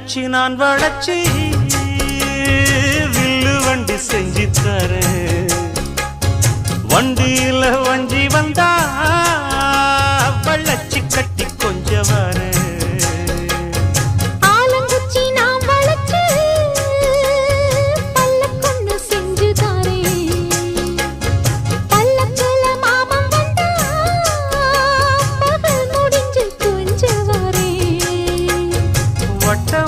குச்சி நான் வளச்சி வில்லு வண்டி செஞ்சு தரேன். வண்டியில வஞ்சி வந்தா வள்ளச்சி கட்டி கொஞ்சம் வரேன். வட்ட